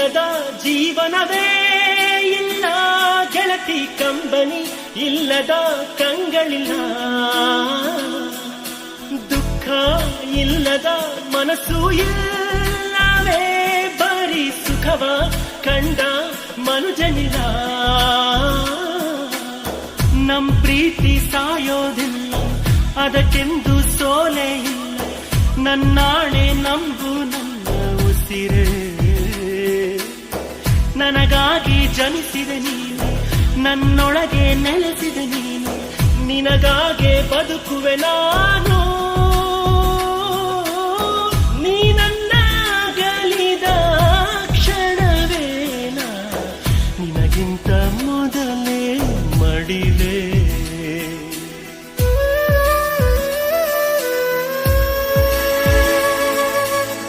ಇಲ್ಲದ ಜೀವನವೇ ಇಲ್ಲ ಗೆಳತಿ ಕಂಬನಿ ಇಲ್ಲದ ಕಂಗಳಿಲ್ಲ ದುಃಖ ಇಲ್ಲದ ಮನಸ್ಸು ಇಲ್ಲವೇ ಬರೀ ಸುಖವ ಕಂಡ ಮನುಜನಿಲ್ಲ ನಮ್ ಪ್ರೀತಿ ಸಾಯೋದಿಲ್ಲ ಅದಕ್ಕೆಂದು ಸೋಲೆ ಇಲ್ಲ ನನ್ನಾಣೆ ನಂಬು ನನ್ನ ಉಸಿರೇ ನನಗಾಗಿ ಜನಿಸಿದ ನೀನು ನನ್ನೊಳಗೆ ನೆಲೆಸಿದ ನೀನು ನಿನಗಾಗೆ ಬದುಕುವೆ ನಾನು